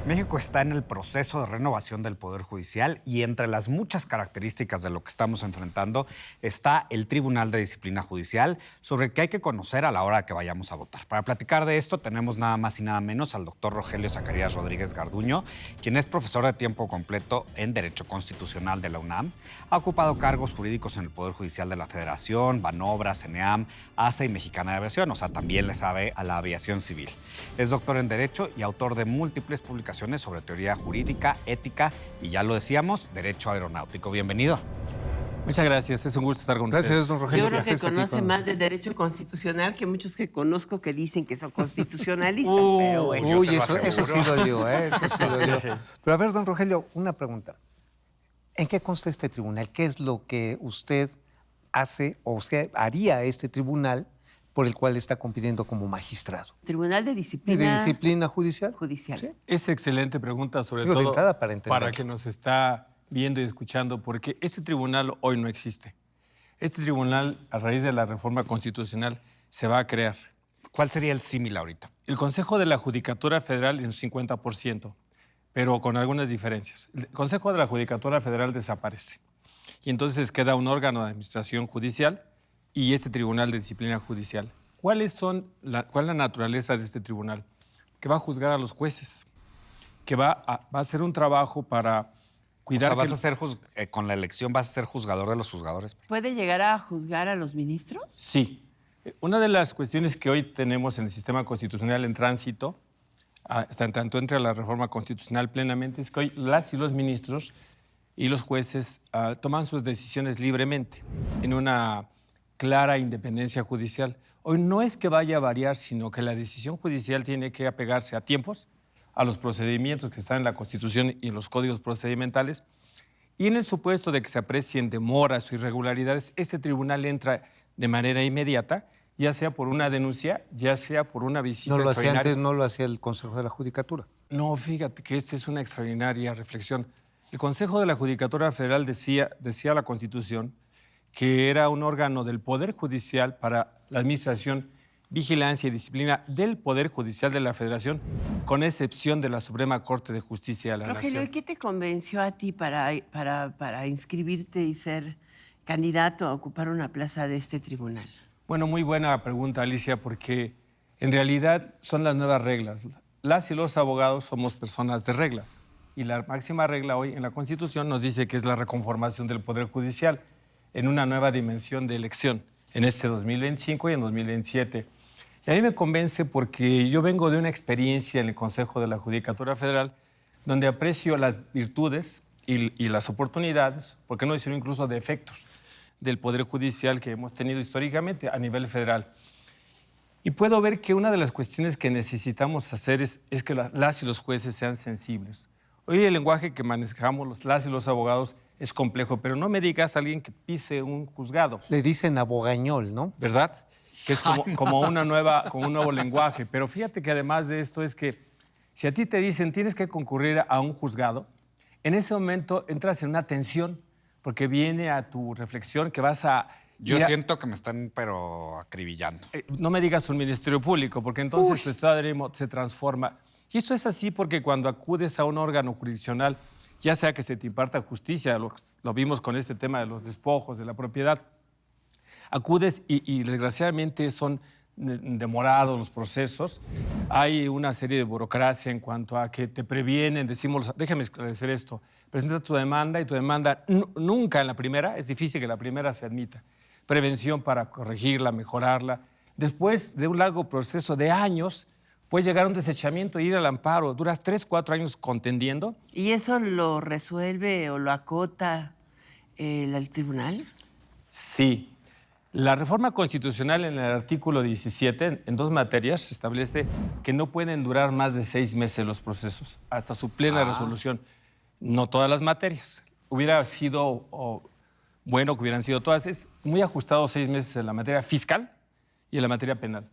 México está en el proceso de renovación del Poder Judicial y entre las muchas características de lo que estamos enfrentando está el Tribunal de Disciplina Judicial, sobre el que hay que conocer a la hora que vayamos a votar. Para platicar de esto tenemos nada más y nada menos al doctor Rogelio Zacarías Rodríguez Garduño, quien es profesor de tiempo completo en Derecho Constitucional de la UNAM. Ha ocupado cargos jurídicos en el Poder Judicial de la Federación, Banobras, CENEAM, ASA y Mexicana de Aviación, o sea, también le sabe a la aviación civil. Es doctor en Derecho y autor de múltiples publicaciones sobre teoría jurídica, ética y, ya lo decíamos, derecho aeronáutico. Bienvenido. Muchas gracias, es un gusto estar con ustedes. Gracias, don Rogelio. Yo creo que Gracias aquí conoce con más de derecho constitucional que muchos que conozco que dicen que son constitucionalistas, pero bueno. yo Uy, te lo eso sí aseguro. dolió, ¿eh? Eso sí dolió. Pero a ver, don Rogelio, una pregunta. ¿En qué consta este tribunal? ¿Qué es lo que usted hace o usted haría a este tribunal por el cual está compitiendo como magistrado? Tribunal de ¿Y Disciplina, de disciplina judicial? Judicial. Sí. Es excelente pregunta, sobre Digo, de todo entrada para entenderlo. que nos está viendo y escuchando, porque este tribunal hoy no existe. Este tribunal, a raíz de la reforma constitucional, se va a crear. ¿Cuál sería el símil ahorita? El Consejo de la Judicatura Federal en su 50%, pero con algunas diferencias. El Consejo de la Judicatura Federal desaparece y entonces queda un órgano de administración judicial y este Tribunal de Disciplina Judicial. ¿Cuál es la naturaleza de este tribunal? Que va a juzgar a los jueces, que va a hacer un trabajo para cuidar O sea, que... vas a ser con la elección vas a ser juzgador de los juzgadores. ¿Puede llegar a juzgar a los ministros? Sí. Una de las cuestiones que hoy tenemos en el sistema constitucional en tránsito, hasta en tanto entre la reforma constitucional plenamente, es que hoy las y los ministros y los jueces toman sus decisiones libremente, en una clara independencia judicial. Hoy no es que vaya a variar, sino que la decisión judicial tiene que apegarse a tiempos, a los procedimientos que están en la Constitución y en los códigos procedimentales, y en el supuesto de que se aprecien demoras o irregularidades, este tribunal entra de manera inmediata, ya sea por una denuncia, ya sea por una visita No lo hacía extraordinaria. antes, no lo hacía el Consejo de la Judicatura. No, fíjate que esta es una extraordinaria reflexión. El Consejo de la Judicatura Federal decía la Constitución que era un órgano del Poder Judicial para la administración, vigilancia y disciplina del Poder Judicial de la Federación, con excepción de la Suprema Corte de Justicia de la Rogelio, ¿y Nación. qué te convenció a ti para inscribirte y ser candidato a ocupar una plaza de este tribunal? Bueno, muy buena pregunta, Alicia, porque en realidad son las nuevas reglas. Las y los abogados somos personas de reglas. Y la máxima regla hoy en la Constitución nos dice que es la reconformación del Poder Judicial en una nueva dimensión de elección, en este 2025 y en 2027. Y a mí me convence porque yo vengo de una experiencia en el Consejo de la Judicatura Federal donde aprecio las virtudes y las oportunidades, por qué no decirlo incluso defectos, del Poder Judicial que hemos tenido históricamente a nivel federal. Y puedo ver que una de las cuestiones que necesitamos hacer es que las y los jueces sean sensibles. Hoy el lenguaje que manejamos las y los abogados es complejo, pero no me digas a alguien que pise un juzgado, Le dicen abogañol, ¿no? ¿verdad? Que es como un nuevo lenguaje. Pero fíjate que además de esto es que si a ti te dicen tienes que concurrir a un juzgado, en ese momento entras en una tensión porque viene a tu reflexión que vas a... Yo ir a- siento que me están, pero acribillando. no me digas un ministerio público, porque entonces tu estado de ánimo se transforma. Y esto es así porque cuando acudes a un órgano jurisdiccional, ya sea que se te imparta justicia, lo vimos con este tema de los despojos, de la propiedad, acudes y desgraciadamente son demorados los procesos. Hay una serie de burocracia en cuanto a que te previenen, decimos, déjame esclarecer esto, presenta tu demanda y tu demanda nunca en la primera, es difícil que la primera se admita. Prevención para corregirla, mejorarla. Después de un largo proceso de años, puedes llegar a un desechamiento e ir al amparo. Duras 3, 4 años contendiendo. ¿Y eso lo resuelve o lo acota el tribunal? Sí. La reforma constitucional en el artículo 17, en 2 materias, establece que no pueden durar más de 6 meses los procesos, hasta su plena resolución. No todas las materias. Hubiera sido bueno que hubieran sido todas. Es muy ajustado 6 meses en la materia fiscal y en la materia penal.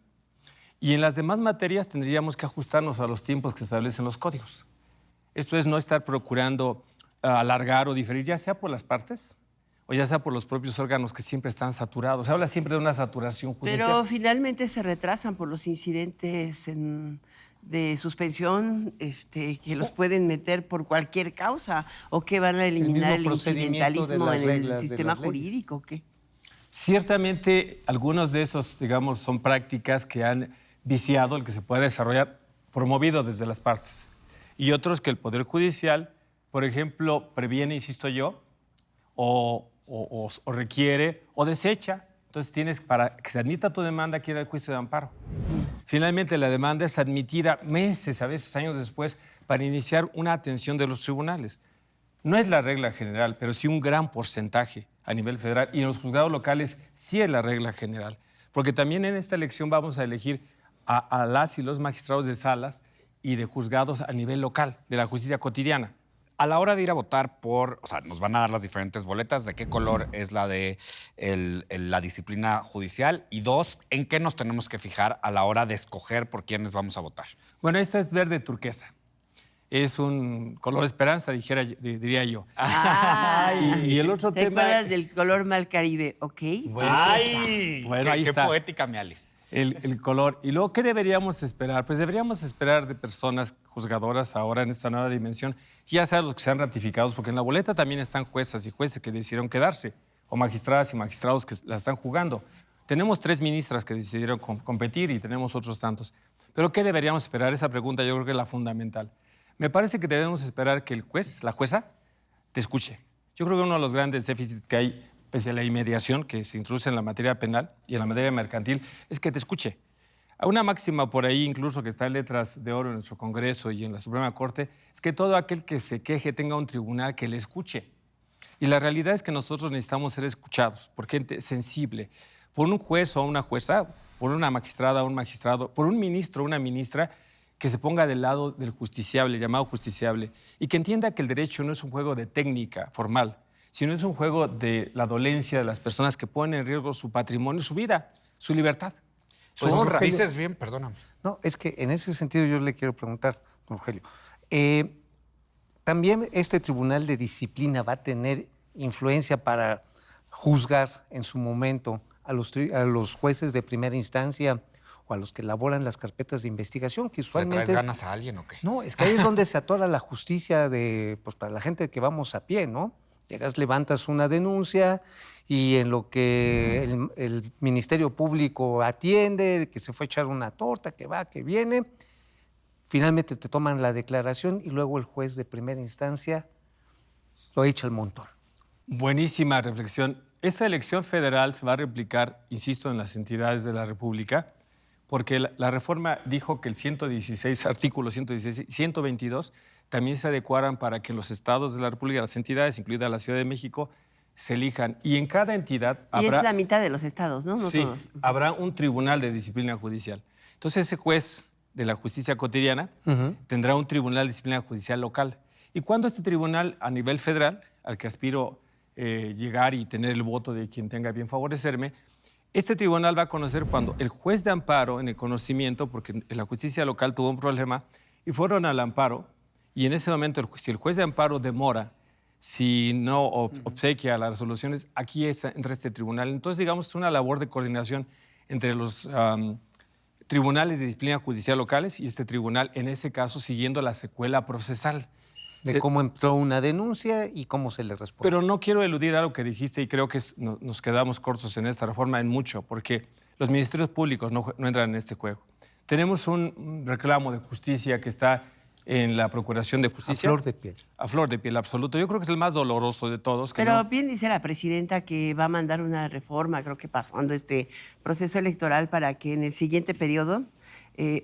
Y en las demás materias tendríamos que ajustarnos a los tiempos que establecen los códigos. Esto es no estar procurando alargar o diferir, ya sea por las partes o ya sea por los propios órganos que siempre están saturados. Se habla siempre de una saturación judicial. Pero finalmente se retrasan por los incidentes de suspensión que los pueden meter por cualquier causa o que van a eliminar el mismo procedimiento de incidentalismo las en el reglas de sistema las leyes. jurídico? ¿O qué? Ciertamente, algunos de estos, digamos, son prácticas que han viciado el que se pueda desarrollar promovido desde las partes. Y otros que el Poder Judicial, por ejemplo, previene, insisto yo, o requiere o desecha. Entonces tienes, para que se admita tu demanda, que ir al juicio de amparo. Finalmente, la demanda es admitida meses, a veces años después, para iniciar una atención de los tribunales. No es la regla general, pero sí un gran porcentaje a nivel federal. Y en los juzgados locales sí es la regla general. Porque también en esta elección vamos a elegir a las y los magistrados de salas y de juzgados a nivel local, de la justicia cotidiana. A la hora de ir a votar o sea, nos van a dar las diferentes boletas, de qué color es la de la disciplina judicial y dos, en qué nos tenemos que fijar a la hora de escoger por quiénes vamos a votar. Bueno, esta es verde turquesa. Es un color esperanza, diría yo. Y el otro ¿Te tema... acuerdas del color mal Caribe? ¿Ok? ¡Ay! Bueno, ahí qué está. poética, mi Alice. El color. Y luego, ¿qué deberíamos esperar? Pues deberíamos esperar de personas juzgadoras ahora en esta nueva dimensión, ya sea los que sean ratificados, porque en la boleta también están juezas y jueces que decidieron quedarse, o magistradas y magistrados que la están jugando. Tenemos 3 ministras que decidieron competir y tenemos otros tantos. Pero ¿qué deberíamos esperar? Esa pregunta yo creo que es la fundamental. Me parece que debemos esperar que el juez, la jueza, te escuche. Yo creo que uno de los grandes déficits que hay, pese a la inmediación que se introduce en la materia penal y en la materia mercantil, es que te escuche. Hay una máxima por ahí, incluso que está en letras de oro en nuestro Congreso y en la Suprema Corte, es que todo aquel que se queje tenga un tribunal que le escuche. Y la realidad es que nosotros necesitamos ser escuchados por gente sensible, por un juez o una jueza, por una magistrada o un magistrado, por un ministro o una ministra que se ponga del lado del justiciable, llamado justiciable, y que entienda que el derecho no es un juego de técnica formal, sino es un juego de la dolencia de las personas que ponen en riesgo su patrimonio, su vida, su libertad, su Pues honra. dices bien, perdóname. No, es que en ese sentido yo le quiero preguntar, don Rogelio, ¿también este tribunal de disciplina va a tener influencia para juzgar en su momento a los jueces de primera instancia o a los que elaboran las carpetas de investigación, que ¿Le usualmente traes ganas a alguien o qué? No, es que ahí es donde se atora la justicia pues para la gente que vamos a pie, ¿no? Llegas, levantas una denuncia y en lo que el Ministerio Público atiende, que se fue a echar una torta, que va, que viene, finalmente te toman la declaración y luego el juez de primera instancia lo echa al montón. Buenísima reflexión. Esta elección federal se va a replicar, insisto, en las entidades de la República, porque la reforma dijo que el 116, artículo 116, 122, también se adecuaran para que los estados de la República, las entidades, incluida la Ciudad de México, se elijan. Y en cada entidad Y habrá... es la mitad de los estados, ¿no? No sí, todos. habrá un tribunal de disciplina judicial. Entonces, ese juez de la justicia cotidiana tendrá un tribunal de disciplina judicial local. Y cuando este tribunal a nivel federal, al que aspiro llegar y tener el voto de quien tenga bien favorecerme, este tribunal va a conocer cuando el juez de amparo, en el conocimiento, porque en la justicia local tuvo un problema, y fueron al amparo, y en ese momento, si el juez de amparo demora, si no obsequia las resoluciones, aquí entra este tribunal. Entonces, digamos, es una labor de coordinación entre los tribunales de disciplina judicial locales y este tribunal, en ese caso, siguiendo la secuela procesal. De cómo entró una denuncia y cómo se le responde. Pero no quiero eludir algo que dijiste y creo que nos quedamos cortos en esta reforma en mucho, porque los ministerios públicos no entran en este juego. Tenemos un reclamo de justicia que está en la Procuración de Justicia. A flor de piel. A flor de piel, absoluto. Yo creo que es el más doloroso de todos. Que Pero no... bien dice la presidenta que va a mandar una reforma, creo que pasando este proceso electoral, para que en el siguiente periodo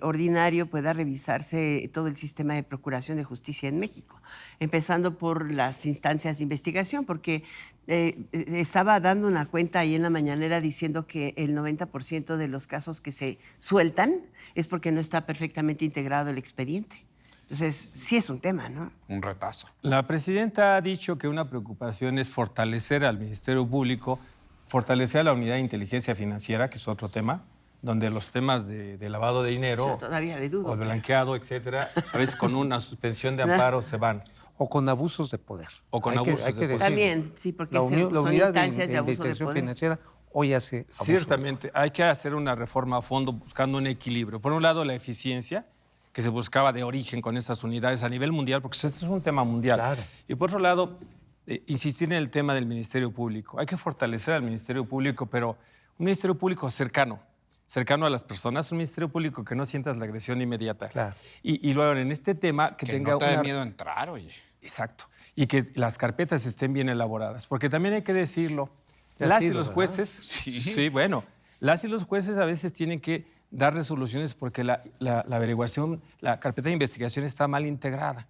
ordinario pueda revisarse todo el sistema de procuración de justicia en México, empezando por las instancias de investigación, porque estaba dando una cuenta ahí en la mañanera diciendo que el 90% de los casos que se sueltan es porque no está perfectamente integrado el expediente. Entonces, sí es un tema, ¿no? Un retazo. La presidenta ha dicho que una preocupación es fortalecer al Ministerio Público, fortalecer a la Unidad de Inteligencia Financiera, que es otro tema, donde los temas de lavado de dinero Yo todavía le dudo. o blanqueado, etcétera, a veces con una suspensión de amparo se van. O con abusos de poder. O con Hay que- abusos hay de que poder. decirlo. También, sí, porque La, son unidad instancias de de abuso de investigación poder. financiera hoy hace abuso. Ciertamente, hay que hacer una reforma a fondo buscando un equilibrio. Por un lado, la eficiencia, que se buscaba de origen con estas unidades a nivel mundial, porque este es un tema mundial. Claro. Y por otro lado, insistir en el tema del Ministerio Público. Hay que fortalecer al Ministerio Público, pero un Ministerio Público cercano a las personas, un Ministerio Público que no sientas la agresión inmediata. Claro. Y luego en este tema que tenga no te dé una... miedo entrar, oye. Exacto. Y que las carpetas estén bien elaboradas. Porque también hay que decirlo, Ya ha las y sido, los ¿verdad? jueces... Sí, bueno. Las y los jueces a veces tienen que dar resoluciones porque la averiguación, la carpeta de investigación está mal integrada.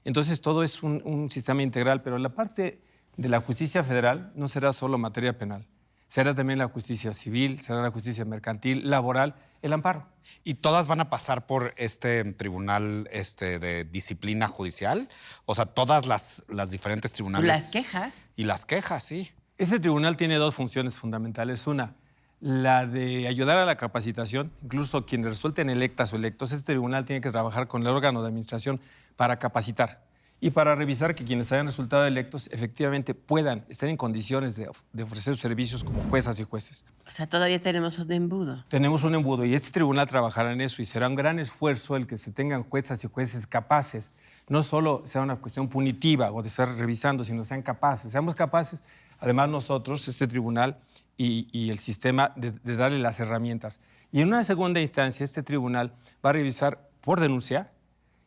Entonces todo es un sistema integral, pero la parte de la justicia federal no será solo materia penal. Será también la justicia civil, será la justicia mercantil, laboral, el amparo. ¿Y todas van a pasar por este tribunal de disciplina judicial? O sea, todas las diferentes tribunales. Las quejas. Y las quejas, sí. Este tribunal tiene dos funciones fundamentales. Una, la de ayudar a la capacitación, incluso quienes resulten electas o electos. Este tribunal tiene que trabajar con el órgano de administración para capacitar y para revisar que quienes hayan resultado electos efectivamente puedan estar en condiciones de ofrecer sus servicios como juezas y jueces. O sea, todavía tenemos un embudo. Tenemos un embudo y este tribunal trabajará en eso y será un gran esfuerzo el que se tengan juezas y jueces capaces. No solo sea una cuestión punitiva o de estar revisando, sino sean capaces. Seamos capaces, además nosotros, este tribunal y el sistema, de darle las herramientas. Y en una segunda instancia, este tribunal va a revisar por denuncia,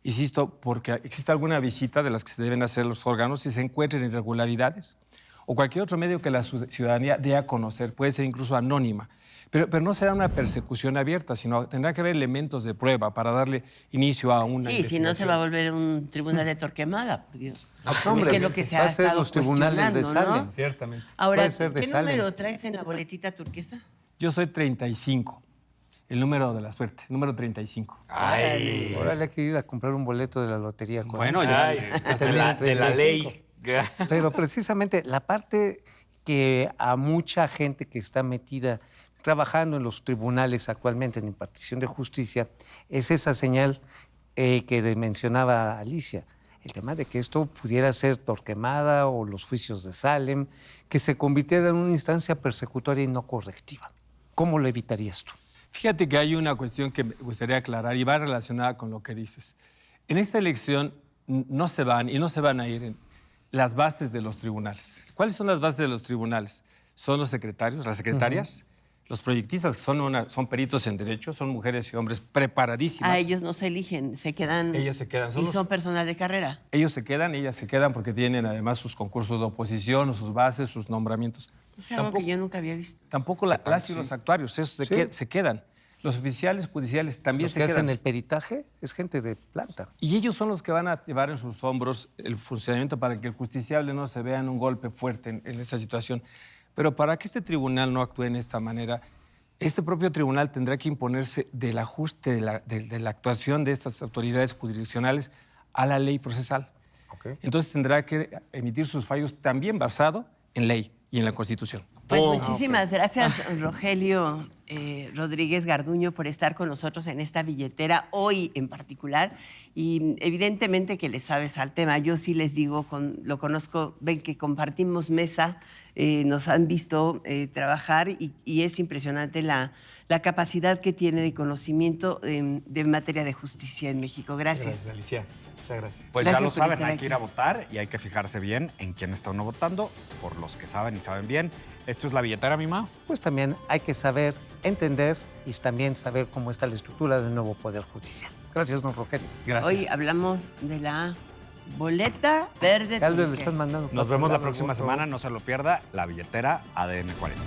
insisto, porque existe alguna visita de las que se deben hacer los órganos si se encuentren irregularidades o cualquier otro medio que la ciudadanía dé a conocer, puede ser incluso anónima. Pero no será una persecución abierta, sino tendrá que haber elementos de prueba para darle inicio a una Sí, si no se va a volver un tribunal de Torquemada, por Dios. hombre, que es lo que se va ha a ser estado los tribunales de cuestionando, ¿no? Salem. Ciertamente. Ahora, Puede ser de ¿qué Salem. número traes en la boletita turquesa? Yo soy 35, el número de la suerte, número 35. Ay. Ahora hay que ir a comprar un boleto de la lotería. con Bueno, eso. ya Que termina en de la 35. ley. Pero precisamente la parte que a mucha gente que está metida trabajando en los tribunales actualmente en impartición de justicia es esa señal que mencionaba Alicia. El tema de que esto pudiera ser Torquemada o los juicios de Salem, que se convirtiera en una instancia persecutoria y no correctiva. ¿Cómo lo evitarías tú? Fíjate que hay una cuestión que me gustaría aclarar y va relacionada con lo que dices. En esta elección no se van a ir en las bases de los tribunales. ¿Cuáles son las bases de los tribunales? Son los secretarios, las secretarias, los proyectistas, que son peritos en derecho, son mujeres y hombres preparadísimas. A ellos no se eligen, se quedan. Ellas se quedan. Y son personal de carrera. Ellos se quedan, ellas se quedan porque tienen además sus concursos de oposición, sus bases, sus nombramientos. Es algo que yo nunca había visto. Tampoco las y los actuarios, esos se quedan. Los oficiales judiciales también Los se que quedan. hacen el peritaje es gente de planta. Y ellos son los que van a llevar en sus hombros el funcionamiento para que el justiciable no se vea en un golpe fuerte en esa situación. Pero para que este tribunal no actúe en esta manera, este propio tribunal tendrá que imponerse del ajuste de la actuación de estas autoridades jurisdiccionales a la ley procesal. Okay. Entonces tendrá que emitir sus fallos también basado en ley y en la Constitución. Pues muchísimas gracias, Rogelio Rodríguez Garduño, por estar con nosotros en esta billetera, hoy en particular. Y evidentemente que le sabes al tema. Yo sí les digo, lo conozco, ven que compartimos mesa, nos han visto trabajar y es impresionante la capacidad que tiene de conocimiento de materia de justicia en México. Gracias. Alicia. Muchas gracias. Pues Gracias ya lo por saben, estar hay que ir a votar y hay que fijarse bien en quién está uno votando, por los que saben y saben bien. Esto es La Billetera, mi ma. Pues también hay que saber entender y también saber cómo está la estructura del nuevo Poder Judicial. Gracias, don Rogelio. Gracias. Hoy hablamos de la boleta verde. Tal vez le turquesa. están mandando. Nos vemos la para próxima otro- semana, no se lo pierda. La Billetera ADN 40.